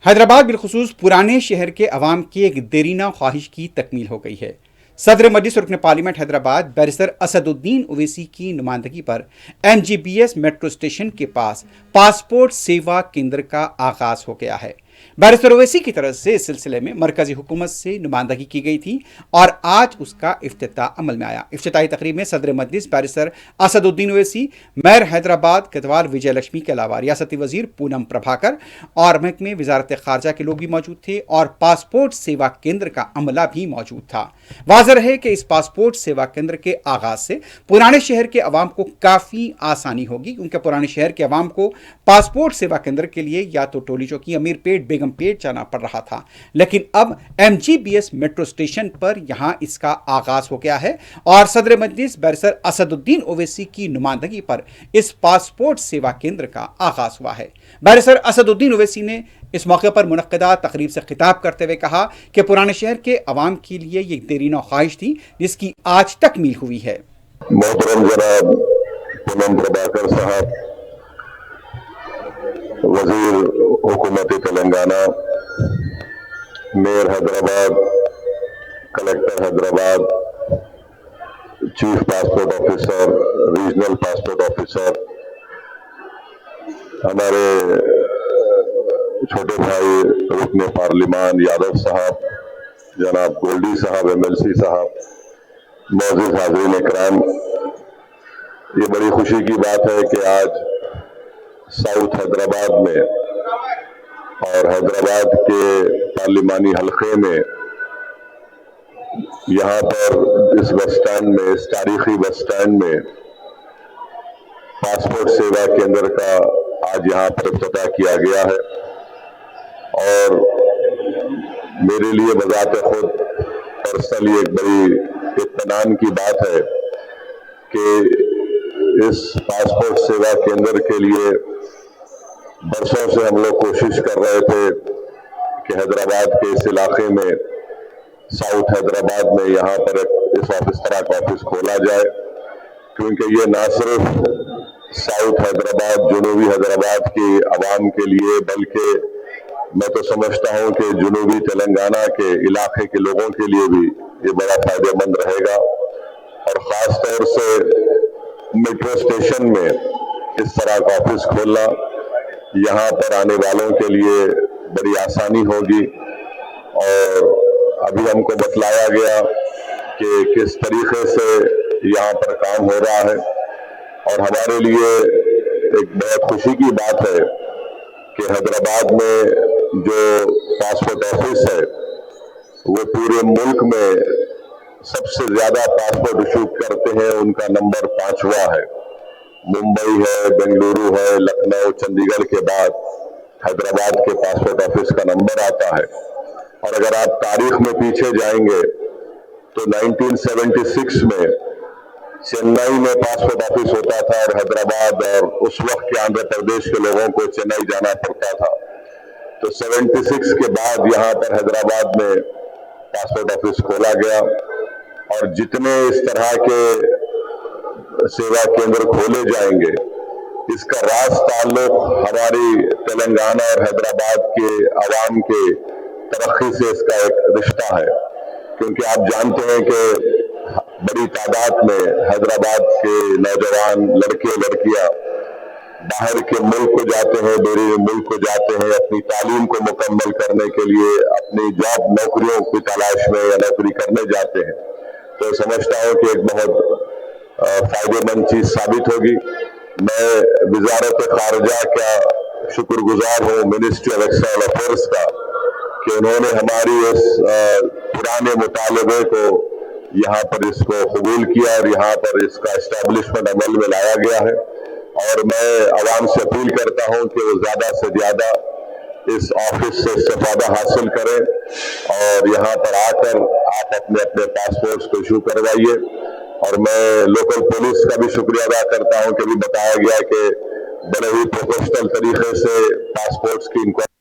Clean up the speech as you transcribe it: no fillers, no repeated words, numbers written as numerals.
حیدرآباد بالخصوص پرانے شہر کے عوام کی ایک دیرینہ خواہش کی تکمیل ہو گئی ہے۔ صدر مجلس رکن پارلیمنٹ حیدرآباد بیرسٹر اسد الدین اویسی کی نمائندگی پر MGBS میٹرو اسٹیشن کے پاس پاسپورٹ سیوا کیندر کا آغاز ہو گیا ہے۔ بیرسٹر اویسی کی طرف سے اس سلسلے میں مرکزی حکومت سے نمائندگی کی گئی تھی اور آج اس کا افتتاح عمل میں آیا۔ افتتاحی تقریب میں صدر مجلس بیرسٹر اسد الدین اویسی، میئر حیدرآباد کتوال وجے لکشمی کے علاوہ ریاستی وزیر پونم پربھاکر اور محکمہ وزارت خارجہ کے لوگ بھی موجود تھے اور پاسپورٹ سیوا کیندر کا عملہ بھی موجود تھا۔ واضح رہے کہ اس پاسپورٹ سیوا کیندر کے آغاز سے پرانے شہر کے عوام کو کافی آسانی ہوگی، کیونکہ پرانے شہر کے عوام کو پاسپورٹ سیوا کیندر کے لیے یا تو ٹولی چوکی، امیر پیٹ، بیگم پیٹ جانا پڑ رہا تھا، لیکن اب MGBS میٹرو اسٹیشن پر یہاں اس کا آغاز ہو گیا ہے اور صدر مجلس بیرسٹر اسد الدین اویسی کی نمائندگی پر اس پاسپورٹ سیوا کیندر کا آغاز ہوا ہے۔ بیرسٹر اسد الدین اویسی نے اس موقع پر منعقدہ تقریب سے خطاب کرتے ہوئے کہا کہ پرانے شہر کے عوام کے لیے یہ دیرینہ خواہش تھی جس کی آج تکمیل ہوئی ہے۔ محترم جناب پونم پربھاکر صاحب، وزیر حکومت Telangana, mayor Hyderabad, collector Hyderabad, chief passport officer, regional passport officer, ہمارے چھوٹے بھائی رکن پارلیمان یادو صاحب، جناب گولڈی صاحب، MLC صاحب، معزز حاضرین اکرام، یہ بڑی خوشی کی بات ہے کہ آج ساؤتھ حیدرآباد میں اور حیدرآباد کے پارلیمانی حلقے میں یہاں پر اس بس سٹینڈ میں، اس تاریخی بس سٹینڈ میں پاسپورٹ سیوا کیندر کا آج یہاں پر افتتاح کیا گیا ہے اور میرے لیے بذات خود پرسنلی ایک بڑی اطمینان کی بات ہے کہ اس پاسپورٹ سیوا کیندر کے لیے برسوں سے ہم لوگ کوشش کر رہے تھے کہ حیدرآباد کے اس علاقے میں، ساؤتھ حیدرآباد میں یہاں پر اس طرح کا آفس کھولا جائے، کیونکہ یہ نہ صرف ساؤتھ حیدرآباد، جنوبی حیدرآباد کی عوام کے لیے، بلکہ میں تو سمجھتا ہوں کہ جنوبی تلنگانہ کے علاقے کے لوگوں کے لیے بھی یہ بڑا فائدہ مند رہے گا، اور خاص طور سے میٹرو اسٹیشن میں اس طرح کا آفس کھولنا یہاں پر آنے والوں کے لیے بڑی آسانی ہوگی۔ اور ابھی ہم کو بتلایا گیا کہ کس طریقے سے یہاں پر کام ہو رہا ہے، اور ہمارے لیے ایک بہت خوشی کی بات ہے کہ حیدرآباد میں جو پاسپورٹ آفس ہے وہ پورے ملک میں سب سے زیادہ پاسپورٹ ایشو کرتے ہیں، ان کا نمبر 5واں ہے۔ ممبئی ہے، بنگلورو ہے، لکھنؤ، چندی گڑھ کے بعد حیدرآباد کے پاسپورٹ آفس کا نمبر آتا ہے۔ اور اگر آپ تاریخ میں پیچھے جائیں گے تو 1976 میں چنئی میں پاسپورٹ آفس ہوتا تھا اور حیدرآباد اور اس وقت کے آندھرا پردیش کے لوگوں کو چنئی جانا پڑتا تھا، تو 76 کے بعد یہاں پر حیدرآباد میں پاسپورٹ آفس کھولا گیا، اور جتنے اس طرح کے سیوا کیندر کھولے جائیں گے، اس کا راز تعلق ہماری تلنگانہ اور حیدرآباد کے عوام کے ترقی سے اس کا ایک رشتہ ہے، کیونکہ آپ جانتے ہیں کہ بڑی تعداد میں حیدرآباد کے نوجوان لڑکے لڑکیاں باہر کے ملک کو جاتے ہیں، بیرون ملک کو جاتے ہیں اپنی تعلیم کو مکمل کرنے کے لیے، اپنی جاب نوکریوں کی تلاش میں یا نوکری کرنے جاتے ہیں، تو سمجھتا ہوں کہ ایک بہت فائدہ مند چیز ثابت ہوگی۔ میں وزارت خارجہ کا شکر گزار ہوں، منسٹری آف ایکسٹرنل افیئرس کا، کہ انہوں نے ہماری اس پرانے مطالبے کو یہاں پر اس کو قبول کیا اور یہاں پر اس کا اسٹیبلشمنٹ عمل میں لایا گیا ہے، اور میں عوام سے اپیل کرتا ہوں کہ وہ زیادہ سے زیادہ اس آفس سے استفادہ حاصل کریں اور یہاں پر آ کر آپ اپنے پاسپورٹس کو ایشو کروائیے۔ اور میں لوکل پولیس کا بھی شکریہ ادا کرتا ہوں کہ بھی بتایا گیا کہ بڑے ہی پروفیشنل طریقے سے پاسپورٹس کی انکوائری